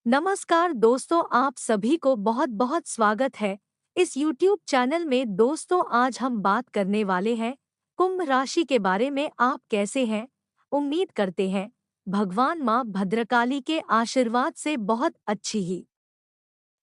नमस्कार दोस्तों, आप सभी को बहुत बहुत स्वागत है इस YouTube चैनल में। दोस्तों, आज हम बात करने वाले हैं कुंभ राशि के बारे में। आप कैसे हैं? उम्मीद करते हैं भगवान माँ भद्रकाली के आशीर्वाद से बहुत अच्छी ही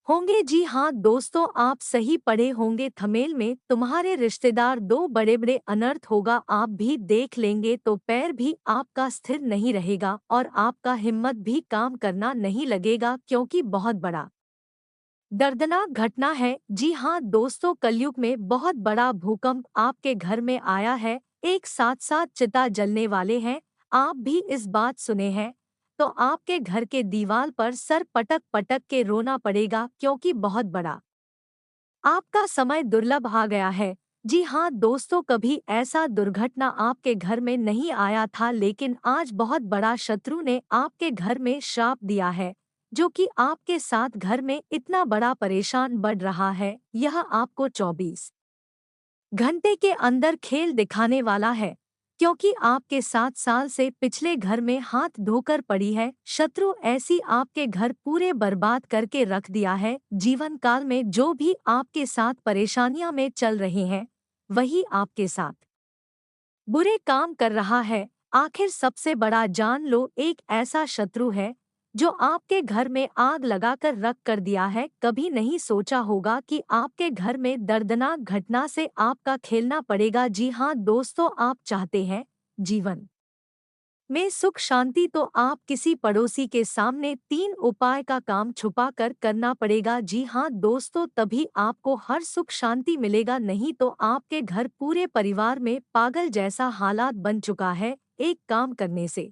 होंगे। जी हाँ दोस्तों, आप सही पढ़े होंगे। थमेल में तुम्हारे रिश्तेदार दो बड़े बड़े अनर्थ होगा। आप भी देख लेंगे तो पैर भी आपका स्थिर नहीं रहेगा और आपका हिम्मत भी काम करना नहीं लगेगा, क्योंकि बहुत बड़ा दर्दनाक घटना है। जी हाँ दोस्तों, कलयुग में बहुत बड़ा भूकंप आपके घर में आया है। एक साथ साथ चिता जलने वाले हैं। आप भी इस बात सुने हैं तो आपके घर के दीवार पर सर पटक पटक के रोना पड़ेगा, क्योंकि बहुत बड़ा आपका समय दुर्लभ आ गया है। जी हाँ दोस्तों, कभी ऐसा दुर्घटना आपके घर में नहीं आया था, लेकिन आज बहुत बड़ा शत्रु ने आपके घर में श्राप दिया है, जो कि आपके साथ घर में इतना बड़ा परेशान बढ़ रहा है। यह आपको 24 घंटे के अंदर खेल दिखाने वाला है, क्योंकि आपके 7 साल से पिछले घर में हाथ धोकर पड़ी है। शत्रु ऐसी आपके घर पूरे बर्बाद करके रख दिया है। जीवन काल में जो भी आपके साथ परेशानियां में चल रहे हैं, वही आपके साथ बुरे काम कर रहा है। आखिर सबसे बड़ा जान लो, एक ऐसा शत्रु है जो आपके घर में आग लगाकर रख कर दिया है। कभी नहीं सोचा होगा कि आपके घर में दर्दनाक घटना से आपका खेलना पड़ेगा। जी हाँ दोस्तों, आप चाहते हैं जीवन में सुख शांति, तो आप किसी पड़ोसी के सामने 3 उपाय का काम छुपा कर करना पड़ेगा। जी हाँ दोस्तों, तभी आपको हर सुख शांति मिलेगा, नहीं तो आपके घर पूरे परिवार में पागल जैसा हालात बन चुका है। एक काम करने से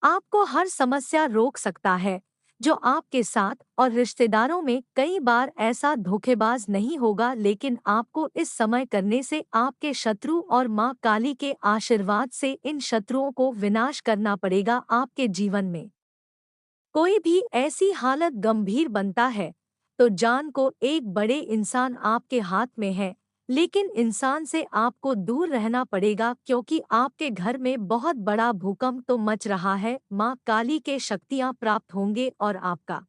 आपको हर समस्या रोक सकता है जो आपके साथ और रिश्तेदारों में कई बार ऐसा धोखेबाज नहीं होगा, लेकिन आपको इस समय करने से आपके शत्रु और माँ काली के आशीर्वाद से इन शत्रुओं को विनाश करना पड़ेगा। आपके जीवन में कोई भी ऐसी हालत गंभीर बनता है तो जान को एक बड़े इंसान आपके हाथ में है, लेकिन इंसान से आपको दूर रहना पड़ेगा, क्योंकि आपके घर में बहुत बड़ा भूकंप तो मच रहा है। माँ काली के शक्तियाँ प्राप्त होंगे और आपका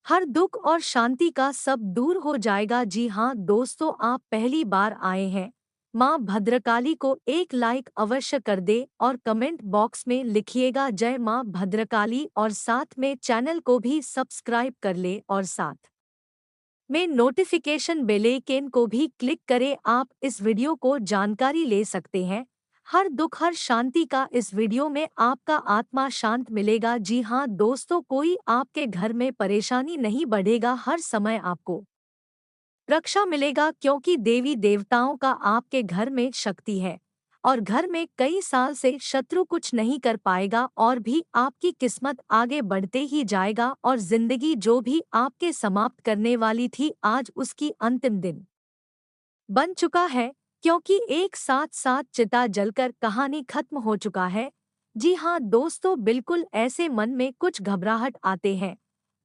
हर दुख और शांति का सब दूर हो जाएगा। जी हाँ दोस्तों, आप पहली बार आए हैं, माँ भद्रकाली को एक लाइक अवश्य कर दे और कमेंट बॉक्स में लिखिएगा जय माँ भद्रकाली, और साथ में चैनल को भी सब्सक्राइब कर ले और साथ में नोटिफिकेशन बेल आइकन को भी क्लिक करें। आप इस वीडियो को जानकारी ले सकते हैं। हर दुख हर शांति का इस वीडियो में आपका आत्मा शांत मिलेगा। जी हाँ दोस्तों, कोई आपके घर में परेशानी नहीं बढ़ेगा, हर समय आपको रक्षा मिलेगा, क्योंकि देवी देवताओं का आपके घर में शक्ति है और घर में कई साल से शत्रु कुछ नहीं कर पाएगा, और भी आपकी किस्मत आगे बढ़ते ही जाएगा और जिंदगी जो भी आपके समाप्त करने वाली थी, आज उसकी अंतिम दिन बन चुका है, क्योंकि एक साथ साथ चिता जलकर कहानी खत्म हो चुका है। जी हाँ दोस्तों, बिल्कुल ऐसे मन में कुछ घबराहट आते हैं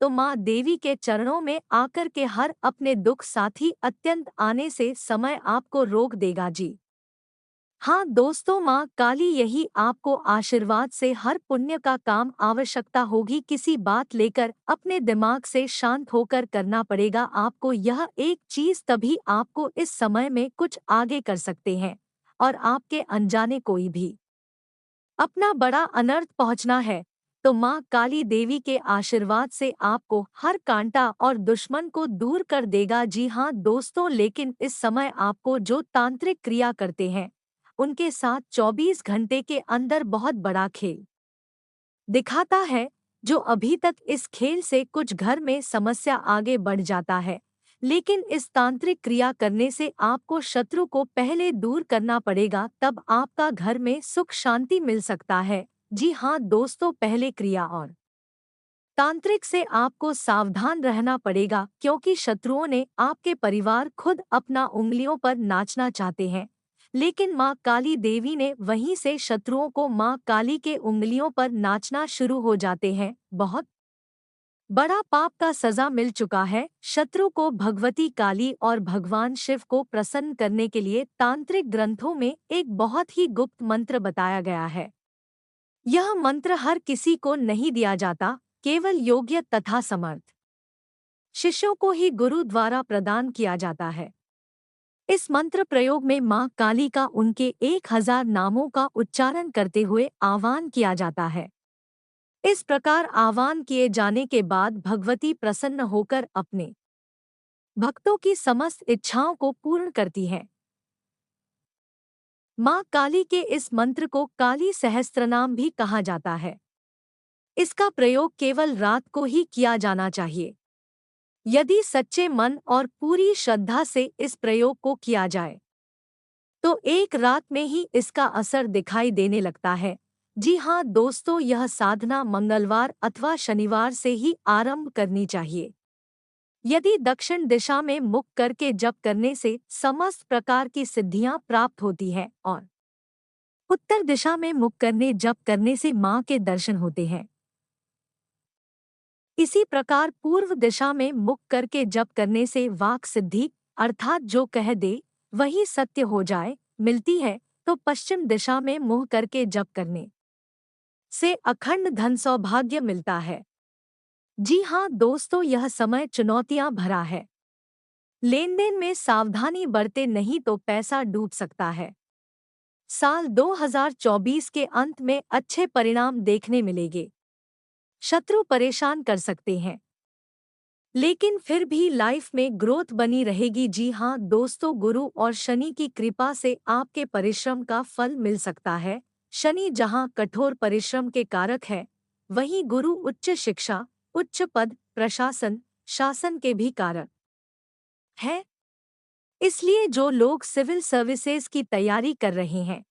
तो माँ देवी के चरणों में आकर के हर अपने दुख साथी अत्यंत आने से समय आपको रोक देगा। जी हाँ दोस्तों, माँ काली यही आपको आशीर्वाद से हर पुण्य का काम आवश्यकता होगी किसी बात लेकर अपने दिमाग से शांत होकर करना पड़ेगा आपको। यह एक चीज तभी आपको इस समय में कुछ आगे कर सकते हैं, और आपके अनजाने कोई भी अपना बड़ा अनर्थ पहुंचना है तो माँ काली देवी के आशीर्वाद से आपको हर कांटा और दुश्मन को दूर कर देगा। जी हाँ दोस्तों, लेकिन इस समय आपको जो तांत्रिक क्रिया करते हैं उनके साथ 24 घंटे के अंदर बहुत बड़ा खेल दिखाता है। जो अभी तक इस खेल से कुछ घर में समस्या आगे बढ़ जाता है, लेकिन इस तांत्रिक क्रिया करने से आपको शत्रु को पहले दूर करना पड़ेगा, तब आपका घर में सुख शांति मिल सकता है। जी हाँ दोस्तों, पहले क्रिया और तांत्रिक से आपको सावधान रहना पड़ेगा, क्योंकि शत्रुओं ने आपके परिवार खुद अपना उंगलियों पर नाचना चाहते हैं, लेकिन माँ काली देवी ने वहीं से शत्रुओं को माँ काली के उंगलियों पर नाचना शुरू हो जाते हैं। बहुत बड़ा पाप का सजा मिल चुका है। शत्रु को भगवती काली और भगवान शिव को प्रसन्न करने के लिए तांत्रिक ग्रंथों में एक बहुत ही गुप्त मंत्र बताया गया है। यह मंत्र हर किसी को नहीं दिया जाता, केवल योग्य तथा समर्थ शिष्यों को ही गुरु द्वारा प्रदान किया जाता है। इस मंत्र प्रयोग में मां काली का उनके 1000 नामों का उच्चारण करते हुए आह्वान किया जाता है। इस प्रकार आह्वान किए जाने के बाद भगवती प्रसन्न होकर अपने भक्तों की समस्त इच्छाओं को पूर्ण करती है। मां काली के इस मंत्र को काली सहस्त्रनाम भी कहा जाता है। इसका प्रयोग केवल रात को ही किया जाना चाहिए। यदि सच्चे मन और पूरी श्रद्धा से इस प्रयोग को किया जाए तो एक रात में ही इसका असर दिखाई देने लगता है। जी हाँ दोस्तों, यह साधना मंगलवार अथवा शनिवार से ही आरंभ करनी चाहिए। यदि दक्षिण दिशा में मुख करके जप करने से समस्त प्रकार की सिद्धियां प्राप्त होती हैं और उत्तर दिशा में मुख करने जप करने से मां के दर्शन होते हैं। इसी प्रकार पूर्व दिशा में मुख करके जप करने से वाक सिद्धि अर्थात जो कह दे वही सत्य हो जाए मिलती है। तो पश्चिम दिशा में मुंह करके जप करने से अखंड धन सौभाग्य मिलता है। जी हाँ दोस्तों, यह समय चुनौतियां भरा है। लेन देन में सावधानी बरते नहीं तो पैसा डूब सकता है। साल 2024 के अंत में अच्छे परिणाम देखने मिलेंगे। शत्रु परेशान कर सकते हैं लेकिन फिर भी लाइफ में ग्रोथ बनी रहेगी। जी हाँ दोस्तों, गुरु और शनि की कृपा से आपके परिश्रम का फल मिल सकता है। शनि जहाँ कठोर परिश्रम के कारक है, वहीं गुरु उच्च शिक्षा, उच्च पद, प्रशासन, शासन के भी कारक है। इसलिए जो लोग सिविल सर्विसेज की तैयारी कर रहे हैं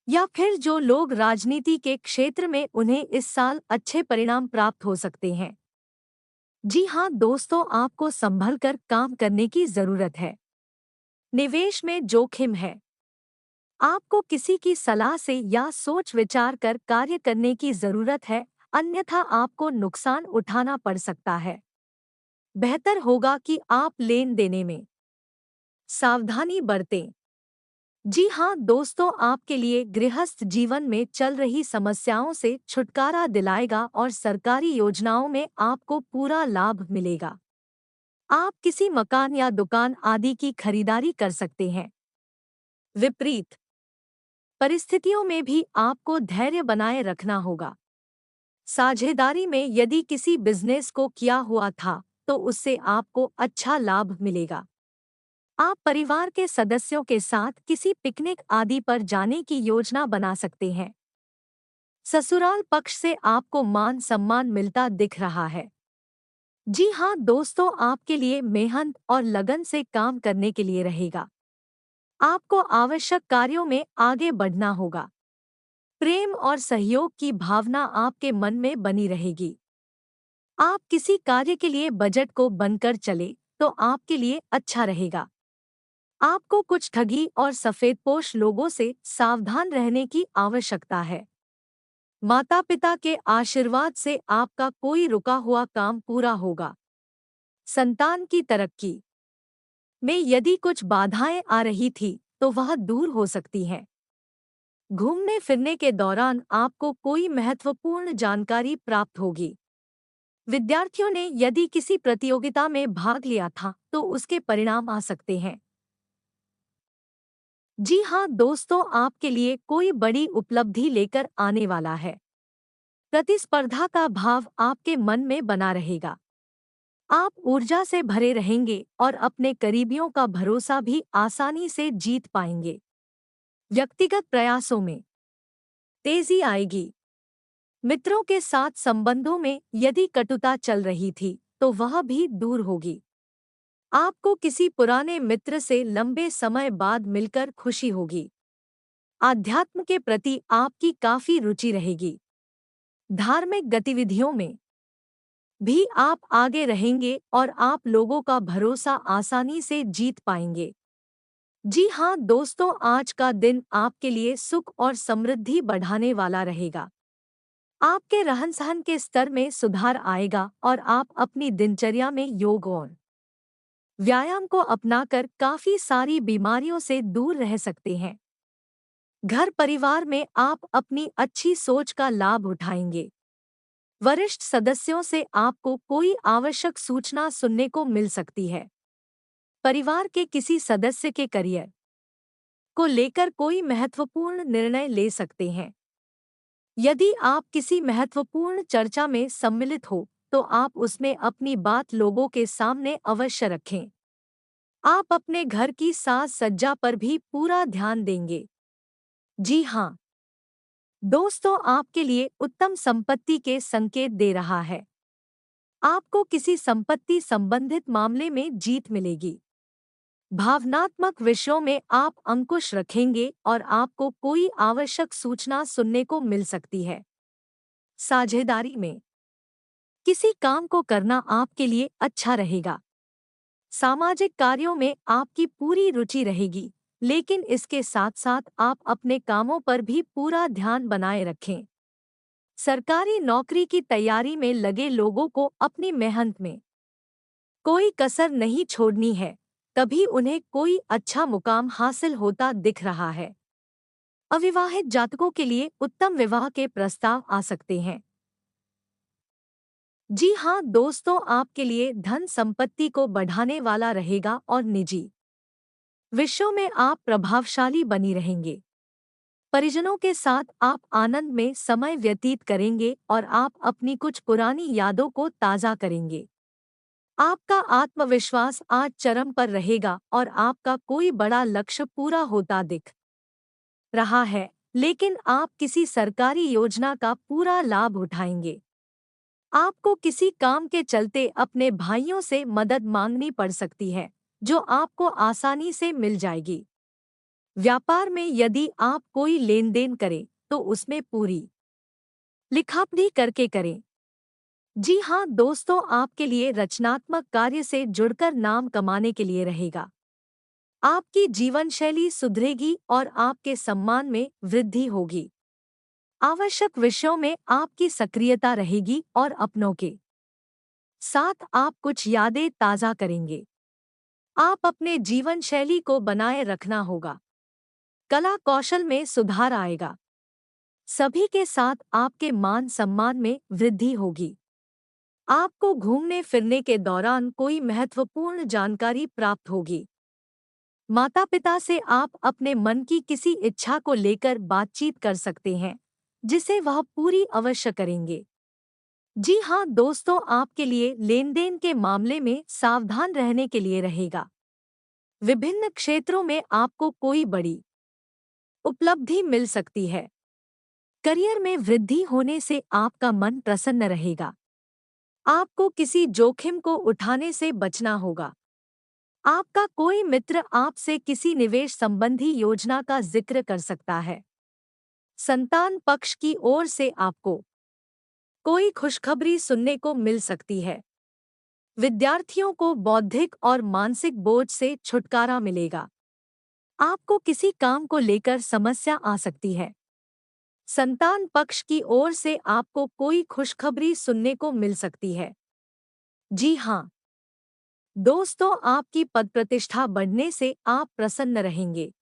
या फिर जो लोग राजनीति के क्षेत्र में, उन्हें इस साल अच्छे परिणाम प्राप्त हो सकते हैं। जी हाँ दोस्तों, आपको संभल कर काम करने की जरूरत है। निवेश में जोखिम है। आपको किसी की सलाह से या सोच विचार कर कार्य करने की जरूरत है, अन्यथा आपको नुकसान उठाना पड़ सकता है। बेहतर होगा कि आप लेन देने में सावधानी बरतें। जी हाँ दोस्तों, आपके लिए गृहस्थ जीवन में चल रही समस्याओं से छुटकारा दिलाएगा और सरकारी योजनाओं में आपको पूरा लाभ मिलेगा। आप किसी मकान या दुकान आदि की खरीदारी कर सकते हैं। विपरीत परिस्थितियों में भी आपको धैर्य बनाए रखना होगा। साझेदारी में यदि किसी बिजनेस को किया हुआ था तो उससे आपको अच्छा लाभ मिलेगा। आप परिवार के सदस्यों के साथ किसी पिकनिक आदि पर जाने की योजना बना सकते हैं। ससुराल पक्ष से आपको मान सम्मान मिलता दिख रहा है। जी हाँ दोस्तों, आपके लिए मेहनत और लगन से काम करने के लिए रहेगा। आपको आवश्यक कार्यों में आगे बढ़ना होगा। प्रेम और सहयोग की भावना आपके मन में बनी रहेगी। आप किसी कार्य के लिए बजट को बनकर चले तो आपके लिए अच्छा रहेगा। आपको कुछ ठगी और सफेदपोश लोगों से सावधान रहने की आवश्यकता है। माता पिता के आशीर्वाद से आपका कोई रुका हुआ काम पूरा होगा। संतान की तरक्की में यदि कुछ बाधाएं आ रही थी तो वह दूर हो सकती हैं। घूमने फिरने के दौरान आपको कोई महत्वपूर्ण जानकारी प्राप्त होगी। विद्यार्थियों ने यदि किसी प्रतियोगिता में भाग लिया था तो उसके परिणाम आ सकते हैं। जी हाँ दोस्तों, आपके लिए कोई बड़ी उपलब्धि लेकर आने वाला है। प्रतिस्पर्धा का भाव आपके मन में बना रहेगा। आप ऊर्जा से भरे रहेंगे और अपने करीबियों का भरोसा भी आसानी से जीत पाएंगे। व्यक्तिगत प्रयासों में तेजी आएगी। मित्रों के साथ संबंधों में यदि कटुता चल रही थी तो वह भी दूर होगी। आपको किसी पुराने मित्र से लंबे समय बाद मिलकर खुशी होगी। आध्यात्म के प्रति आपकी काफी रुचि रहेगी। धार्मिक गतिविधियों में भी आप आगे रहेंगे और आप लोगों का भरोसा आसानी से जीत पाएंगे। जी हाँ दोस्तों, आज का दिन आपके लिए सुख और समृद्धि बढ़ाने वाला रहेगा। आपके रहन-सहन के स्तर में सुधार आएगा और आप अपनी दिनचर्या में योग और व्यायाम को अपनाकर काफी सारी बीमारियों से दूर रह सकते हैं। घर परिवार में आप अपनी अच्छी सोच का लाभ उठाएंगे। वरिष्ठ सदस्यों से आपको कोई आवश्यक सूचना सुनने को मिल सकती है। परिवार के किसी सदस्य के करियर को लेकर कोई महत्वपूर्ण निर्णय ले सकते हैं। यदि आप किसी महत्वपूर्ण चर्चा में सम्मिलित हो, तो आप उसमें अपनी बात लोगों के सामने अवश्य रखें। आप अपने घर की साज सज्जा पर भी पूरा ध्यान देंगे। जी हाँ, दोस्तों आपके लिए उत्तम संपत्ति के संकेत दे रहा है। आपको किसी संपत्ति संबंधित मामले में जीत मिलेगी। भावनात्मक विषयों में आप अंकुश रखेंगे और आपको कोई आवश्यक सूचना सुनने को मिल सकती है। साझेदारी में किसी काम को करना आपके लिए अच्छा रहेगा। सामाजिक कार्यों में आपकी पूरी रुचि रहेगी, लेकिन इसके साथ साथ आप अपने कामों पर भी पूरा ध्यान बनाए रखें। सरकारी नौकरी की तैयारी में लगे लोगों को अपनी मेहनत में कोई कसर नहीं छोड़नी है, तभी उन्हें कोई अच्छा मुकाम हासिल होता दिख रहा है। अविवाहित जातकों के लिए उत्तम विवाह के प्रस्ताव आ सकते हैं। जी हाँ दोस्तों, आपके लिए धन संपत्ति को बढ़ाने वाला रहेगा और निजी विषयों में आप प्रभावशाली बनी रहेंगे। परिजनों के साथ आप आनंद में समय व्यतीत करेंगे और आप अपनी कुछ पुरानी यादों को ताज़ा करेंगे। आपका आत्मविश्वास आज चरम पर रहेगा और आपका कोई बड़ा लक्ष्य पूरा होता दिख रहा है, लेकिन आप किसी सरकारी योजना का पूरा लाभ उठाएंगे। आपको किसी काम के चलते अपने भाइयों से मदद मांगनी पड़ सकती है, जो आपको आसानी से मिल जाएगी। व्यापार में यदि आप कोई लेन देन करें, तो उसमें पूरी लिखापढ़ी करके करें। जी हाँ दोस्तों, आपके लिए रचनात्मक कार्य से जुड़कर नाम कमाने के लिए रहेगा। आपकी जीवन शैली सुधरेगी और आपके सम्मान में वृद्धि होगी। आवश्यक विषयों में आपकी सक्रियता रहेगी और अपनों के साथ आप कुछ यादें ताज़ा करेंगे। आप अपने जीवन शैली को बनाए रखना होगा। कला कौशल में सुधार आएगा। सभी के साथ आपके मान सम्मान में वृद्धि होगी। आपको घूमने फिरने के दौरान कोई महत्वपूर्ण जानकारी प्राप्त होगी। माता पिता से आप अपने मन की किसी इच्छा को लेकर बातचीत कर सकते हैं, जिसे वह पूरी अवश्य करेंगे। जी हाँ दोस्तों, आपके लिए लेन देन के मामले में सावधान रहने के लिए रहेगा। विभिन्न क्षेत्रों में आपको कोई बड़ी उपलब्धि मिल सकती है। करियर में वृद्धि होने से आपका मन प्रसन्न रहेगा। आपको किसी जोखिम को उठाने से बचना होगा। आपका कोई मित्र आपसे किसी निवेश संबंधी योजना का जिक्र कर सकता है। संतान पक्ष की ओर से आपको कोई खुशखबरी सुनने को मिल सकती है। विद्यार्थियों को बौद्धिक और मानसिक बोझ से छुटकारा मिलेगा। आपको किसी काम को लेकर समस्या आ सकती है। संतान पक्ष की ओर से आपको कोई खुशखबरी सुनने को मिल सकती है। जी हाँ दोस्तों, आपकी पद प्रतिष्ठा बढ़ने से आप प्रसन्न रहेंगे।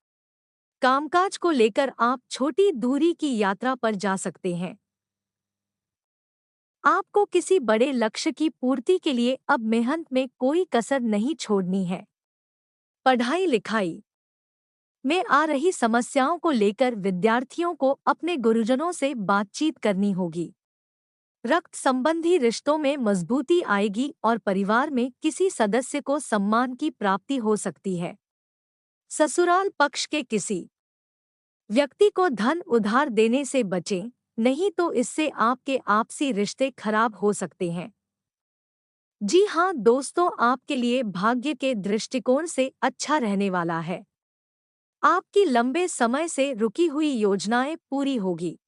कामकाज को लेकर आप छोटी दूरी की यात्रा पर जा सकते हैं। आपको किसी बड़े लक्ष्य की पूर्ति के लिए अब मेहनत में कोई कसर नहीं छोड़नी है। पढ़ाई लिखाई में आ रही समस्याओं को लेकर विद्यार्थियों को अपने गुरुजनों से बातचीत करनी होगी। रक्त संबंधी रिश्तों में मजबूती आएगी और परिवार में किसी सदस्य को सम्मान की प्राप्ति हो सकती है। ससुराल पक्ष के किसी व्यक्ति को धन उधार देने से बचें, नहीं तो इससे आपके आपसी रिश्ते खराब हो सकते हैं। जी हाँ दोस्तों, आपके लिए भाग्य के दृष्टिकोण से अच्छा रहने वाला है। आपकी लंबे समय से रुकी हुई योजनाएं पूरी होगी।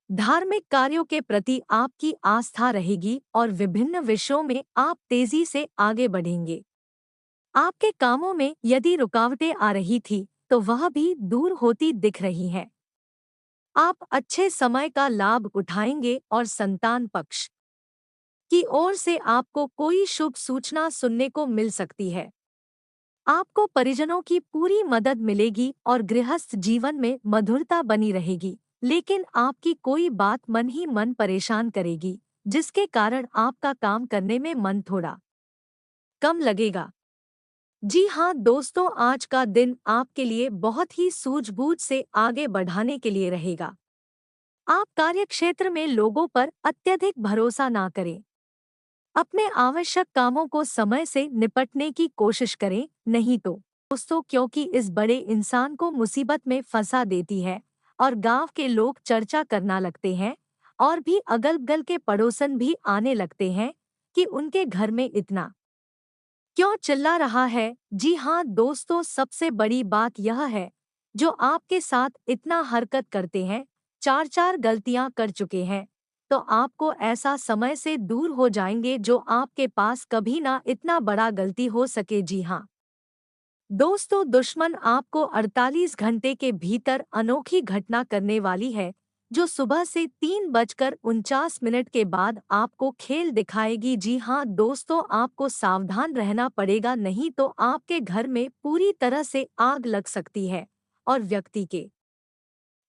धार्मिक कार्यों के प्रति आपकी आस्था रहेगी और विभिन्न विषयों में आप तेजी से आगे बढ़ेंगे। आपके कामों में यदि रुकावटें आ रही थी, तो वह भी दूर होती दिख रही हैं। आप अच्छे समय का लाभ उठाएंगे और संतान पक्ष की ओर से आपको कोई शुभ सूचना सुनने को मिल सकती है। आपको परिजनों की पूरी मदद मिलेगी और गृहस्थ जीवन में मधुरता बनी रहेगी, लेकिन आपकी कोई बात मन ही मन परेशान करेगी, जिसके कारण आपका काम करने में मन थोड़ा कम लगेगा। जी हाँ दोस्तों, आज का दिन आपके लिए बहुत ही सूझबूझ से आगे बढ़ाने के लिए रहेगा। आप कार्यक्षेत्र में लोगों पर अत्यधिक भरोसा ना करें। अपने आवश्यक कामों को समय से निपटने की कोशिश करें, नहीं तो दोस्तों, क्योंकि इस बड़े इंसान को मुसीबत में फंसा देती है और गांव के लोग चर्चा करना लगते हैं और भी अगल बगल के पड़ोसन भी आने लगते हैं कि उनके घर में इतना क्यों चिल्ला रहा है। जी हाँ दोस्तों, सबसे बड़ी बात यह है, जो आपके साथ इतना हरकत करते हैं, चार चार गलतियां कर चुके हैं, तो आपको ऐसा समय से दूर हो जाएंगे जो आपके पास कभी ना इतना बड़ा गलती हो सके। जी हाँ दोस्तों, दुश्मन आपको 48 घंटे के भीतर अनोखी घटना करने वाली है, जो सुबह से 3:49 के बाद आपको खेल दिखाएगी। जी हाँ दोस्तों, आपको सावधान रहना पड़ेगा, नहीं तो आपके घर में पूरी तरह से आग लग सकती है और व्यक्ति के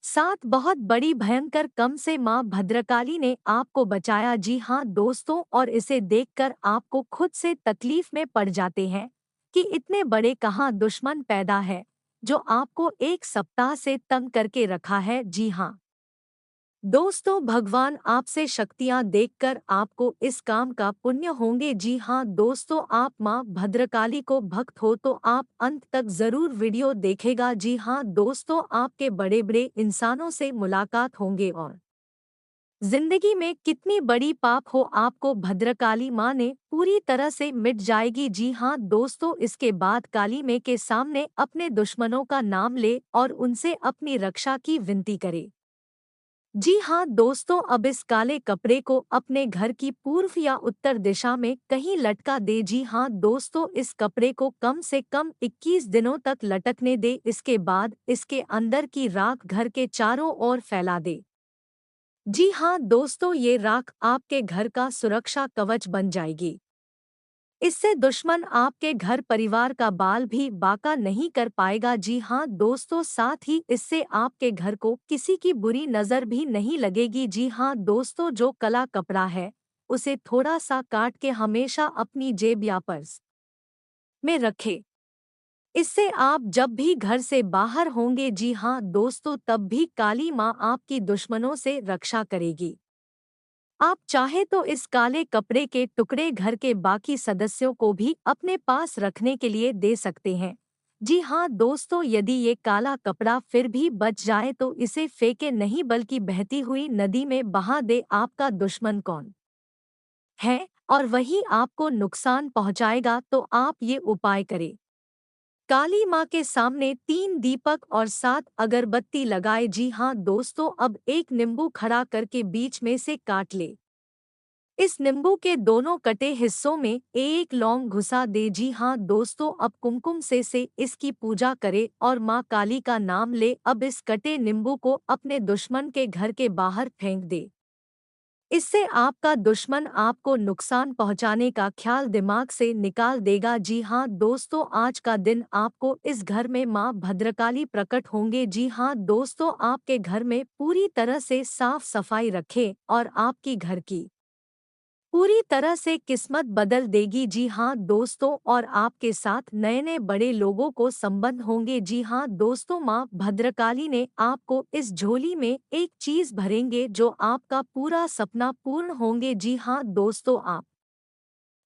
साथ बहुत बड़ी भयंकर कम से मां भद्रकाली ने आपको बचाया। जी हाँ दोस्तों, और इसे देखकर आपको खुद से तकलीफ में पड़ जाते हैं कि इतने बड़े कहाँ दुश्मन पैदा है जो आपको एक सप्ताह से तंग करके रखा है। जी हाँ दोस्तों, भगवान आपसे शक्तियां देखकर आपको इस काम का पुण्य होंगे। जी हाँ दोस्तों, आप माँ भद्रकाली को भक्त हो तो आप अंत तक जरूर वीडियो देखेगा। जी हाँ दोस्तों, आपके बड़े बड़े इंसानों से मुलाकात होंगे और जिंदगी में कितनी बड़ी पाप हो आपको भद्रकाली माँ ने पूरी तरह से मिट जाएगी। जी हाँ दोस्तों, इसके बाद काली माँ के सामने अपने दुश्मनों का नाम ले और उनसे अपनी रक्षा की विनती करे। जी हाँ दोस्तों, अब इस काले कपड़े को अपने घर की पूर्व या उत्तर दिशा में कहीं लटका दे। जी हाँ दोस्तों, इस कपड़े को कम से कम 21 दिनों तक लटकने दे। इसके बाद इसके अंदर की राख घर के चारों ओर फैला दे। जी हाँ दोस्तों, ये राख आपके घर का सुरक्षा कवच बन जाएगी। इससे दुश्मन आपके घर परिवार का बाल भी बाका नहीं कर पाएगा। जी हाँ दोस्तों, साथ ही इससे आपके घर को किसी की बुरी नजर भी नहीं लगेगी। जी हाँ दोस्तों, जो कला कपड़ा है उसे थोड़ा सा काट के हमेशा अपनी जेब या पर्स में रखें। इससे आप जब भी घर से बाहर होंगे, जी हाँ दोस्तों, तब भी काली माँ आपकी दुश्मनों से रक्षा करेगी। आप चाहे तो इस काले कपड़े के टुकड़े घर के बाकी सदस्यों को भी अपने पास रखने के लिए दे सकते हैं। जी हाँ दोस्तों, यदि ये काला कपड़ा फिर भी बच जाए तो इसे फेंके नहीं बल्कि बहती हुई नदी में बहा दे। आपका दुश्मन कौन है और वही आपको नुकसान पहुंचाएगा, तो आप ये उपाय करें। काली माँ के सामने 3 दीपक और 7 अगरबत्ती लगाए। जी हाँ दोस्तों, अब एक नींबू खड़ा करके बीच में से काट ले। इस नींबू के दोनों कटे हिस्सों में एक लौंग घुसा दे। जी हाँ दोस्तों, अब कुमकुम से इसकी पूजा करे और माँ काली का नाम ले। अब इस कटे नींबू को अपने दुश्मन के घर के बाहर फेंक दे। इससे आपका दुश्मन आपको नुकसान पहुंचाने का ख्याल दिमाग से निकाल देगा। जी हाँ दोस्तों, आज का दिन आपको इस घर में माँ भद्रकाली प्रकट होंगे। जी हाँ दोस्तों, आपके घर में पूरी तरह से साफ सफाई रखें और आपकी घर की पूरी तरह से किस्मत बदल देगी। जी हाँ दोस्तों, और आपके साथ नए नए बड़े लोगों को संबंध होंगे। जी हाँ दोस्तों, माँ भद्रकाली ने आपको इस झोली में एक चीज भरेंगे जो आपका पूरा सपना पूर्ण होंगे। जी हाँ दोस्तों, आप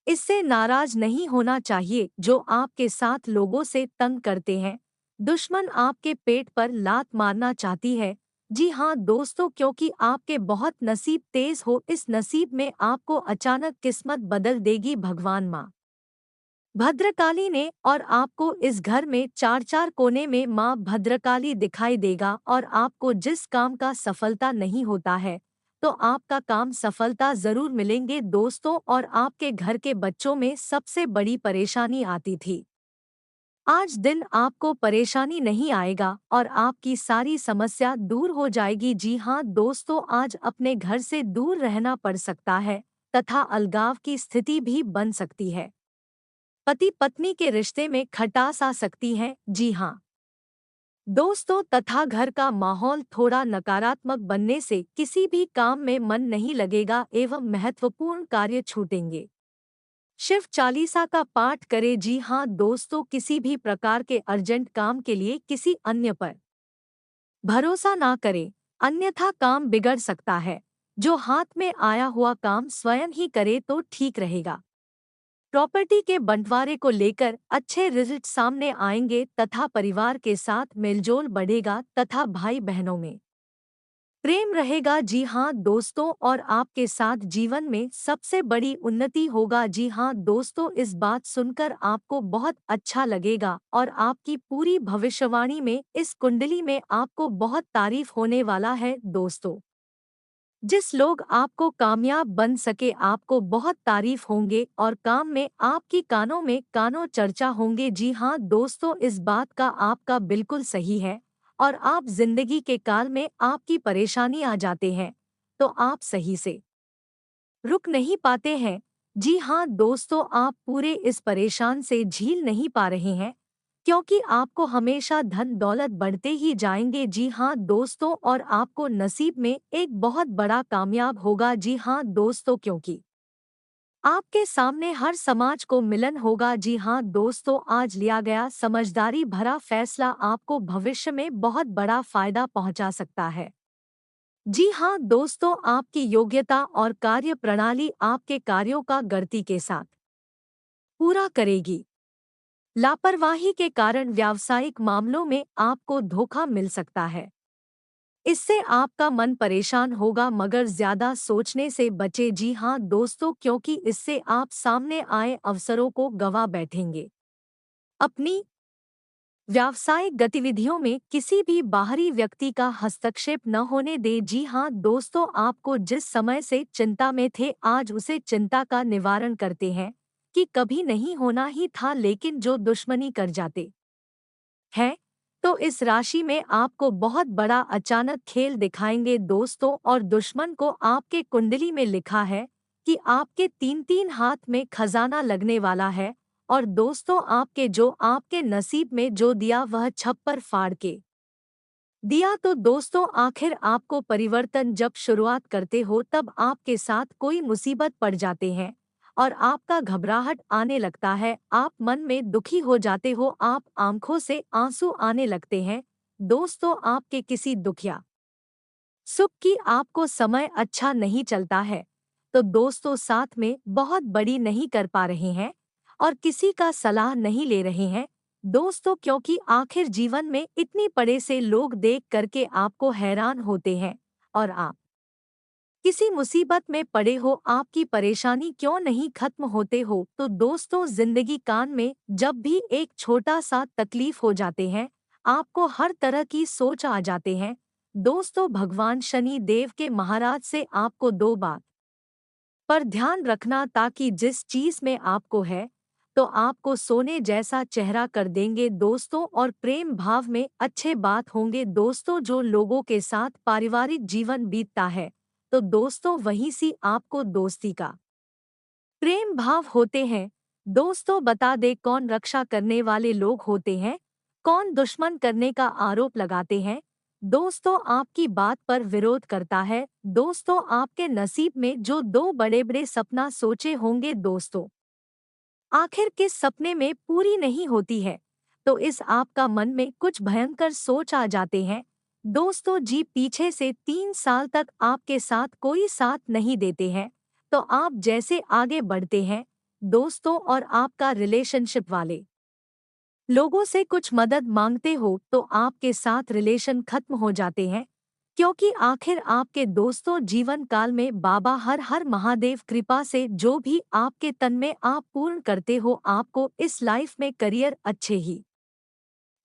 इससे नाराज नहीं होना चाहिए जो आपके साथ लोगों से तंग करते हैं। दुश्मन आपके पेट पर लात मारना चाहती है। जी हाँ दोस्तों, क्योंकि आपके बहुत नसीब तेज हो, इस नसीब में आपको अचानक किस्मत बदल देगी भगवान माँ भद्रकाली ने, और आपको इस घर में चार चार कोने में माँ भद्रकाली दिखाई देगा। और आपको जिस काम का सफलता नहीं होता है तो आपका काम सफलता जरूर मिलेंगे दोस्तों। और आपके घर के बच्चों में सबसे बड़ी परेशानी आती थी, आज दिन आपको परेशानी नहीं आएगा और आपकी सारी समस्या दूर हो जाएगी। जी हाँ दोस्तों, आज अपने घर से दूर रहना पड़ सकता है तथा अलगाव की स्थिति भी बन सकती है। पति पत्नी के रिश्ते में खटास आ सकती है। जी हाँ दोस्तों तथा घर का माहौल थोड़ा नकारात्मक बनने से किसी भी काम में मन नहीं लगेगा एवं महत्वपूर्ण कार्य छूटेंगे। शिव चालीसा का पाठ करें। जी हाँ दोस्तों, किसी भी प्रकार के अर्जेंट काम के लिए किसी अन्य पर भरोसा ना करें, अन्यथा काम बिगड़ सकता है। जो हाथ में आया हुआ काम स्वयं ही करे तो ठीक रहेगा। प्रॉपर्टी के बंटवारे को लेकर अच्छे रिजल्ट सामने आएंगे तथा परिवार के साथ मेलजोल बढ़ेगा तथा भाई बहनों में प्रेम रहेगा। जी हाँ दोस्तों, और आपके साथ जीवन में सबसे बड़ी उन्नति होगा। जी हाँ दोस्तों, इस बात सुनकर आपको बहुत अच्छा लगेगा और आपकी पूरी भविष्यवाणी में इस कुंडली में आपको बहुत तारीफ होने वाला है। दोस्तों, जिस लोग आपको कामयाब बन सके आपको बहुत तारीफ होंगे और काम में आपकी कानों में कानों चर्चा होंगे। जी हाँ दोस्तों, इस बात का आपका बिल्कुल सही है और आप जिंदगी के काल में आपकी परेशानी आ जाते हैं तो आप सही से रुक नहीं पाते हैं। जी हाँ दोस्तों, आप पूरे इस परेशान से झील नहीं पा रहे हैं क्योंकि आपको हमेशा धन दौलत बढ़ते ही जाएंगे। जी हाँ दोस्तों, और आपको नसीब में एक बहुत बड़ा कामयाब होगा। जी हाँ दोस्तों, क्योंकि आपके सामने हर समाज को मिलन होगा। जी हाँ दोस्तों, आज लिया गया समझदारी भरा फैसला आपको भविष्य में बहुत बड़ा फायदा पहुंचा सकता है। जी हाँ दोस्तों, आपकी योग्यता और कार्य प्रणाली आपके कार्यों का गति के साथ पूरा करेगी। लापरवाही के कारण व्यावसायिक मामलों में आपको धोखा मिल सकता है। इससे आपका मन परेशान होगा मगर ज्यादा सोचने से बचे। जी हाँ दोस्तों, क्योंकि इससे आप सामने आए अवसरों को गंवा बैठेंगे। अपनी व्यावसायिक गतिविधियों में किसी भी बाहरी व्यक्ति का हस्तक्षेप न होने दे। जी हाँ दोस्तों, आपको जिस समय से चिंता में थे आज उसे चिंता का निवारण करते हैं कि कभी नहीं होना ही था लेकिन जो दुश्मनी कर जाते हैं तो इस राशि में आपको बहुत बड़ा अचानक खेल दिखाएंगे। दोस्तों, और दुश्मन को आपके कुंडली में लिखा है कि आपके तीन तीन हाथ में खजाना लगने वाला है और दोस्तों आपके नसीब में जो दिया वह छप्पर फाड़ के दिया। तो दोस्तों, आखिर आपको परिवर्तन जब शुरुआत करते हो तब आपके साथ कोई मुसीबत पड़ जाते हैं और आपका घबराहट आने लगता है, आप मन में दुखी हो जाते हो, आप आंखों से आंसू आने लगते हैं। दोस्तों, आपके किसी दुख या सुख की आपको समय अच्छा नहीं चलता है तो दोस्तों साथ में बहुत बड़ी नहीं कर पा रहे हैं और किसी का सलाह नहीं ले रहे हैं। दोस्तों, क्योंकि आखिर जीवन में इतनी पड़े से लोग देख करके आपको हैरान होते हैं और आप किसी मुसीबत में पड़े हो, आपकी परेशानी क्यों नहीं खत्म होते हो। तो दोस्तों, जिंदगी कान में जब भी एक छोटा सा तकलीफ हो जाते हैं आपको हर तरह की सोच आ जाते हैं। दोस्तों, भगवान शनि देव के महाराज से आपको दो बात पर ध्यान रखना ताकि जिस चीज में आपको है तो आपको सोने जैसा चेहरा कर देंगे। दोस्तों, और प्रेम भाव में अच्छे बात होंगे। दोस्तों, जो लोगों के साथ पारिवारिक जीवन बीतता है तो दोस्तों वहीं से आपको दोस्ती का प्रेम भाव होते हैं। दोस्तों, बता दे कौन रक्षा करने वाले लोग होते हैं, कौन दुश्मन करने का आरोप लगाते हैं। दोस्तों, आपकी बात पर विरोध करता है। दोस्तों, आपके नसीब में जो दो बड़े बड़े सपना सोचे होंगे दोस्तों आखिर किस सपने में पूरी नहीं होती है तो इस आपका मन में कुछ भयंकर सोच आ जाते हैं। दोस्तों जी, पीछे से 3 साल तक आपके साथ कोई साथ नहीं देते हैं तो आप जैसे आगे बढ़ते हैं दोस्तों और आपका रिलेशनशिप वाले लोगों से कुछ मदद मांगते हो तो आपके साथ रिलेशन खत्म हो जाते हैं क्योंकि आखिर आपके दोस्तों जीवन काल में बाबा हर हर महादेव कृपा से जो भी आपके तन में आप पूर्ण करते हो आपको इस लाइफ में करियर अच्छे ही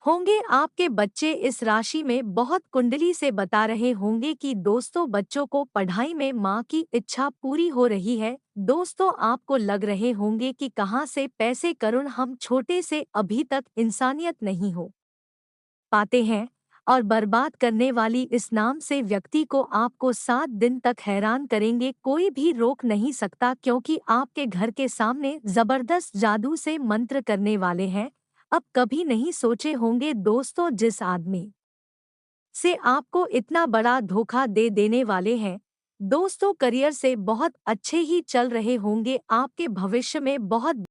होंगे। आपके बच्चे इस राशि में बहुत कुंडली से बता रहे होंगे कि दोस्तों बच्चों को पढ़ाई में माँ की इच्छा पूरी हो रही है। दोस्तों, आपको लग रहे होंगे कि कहाँ से पैसे करुण हम छोटे से अभी तक इंसानियत नहीं हो पाते हैं और बर्बाद करने वाली इस नाम से व्यक्ति को आपको 7 दिन तक हैरान करेंगे, कोई भी रोक नहीं सकता क्योंकि आपके घर के सामने जबरदस्त जादू से मंत्र करने वाले हैं। अब कभी नहीं सोचे होंगे दोस्तों, जिस आदमी से आपको इतना बड़ा धोखा दे देने वाले हैं दोस्तों, करियर से बहुत अच्छे ही चल रहे होंगे, आपके भविष्य में बहुत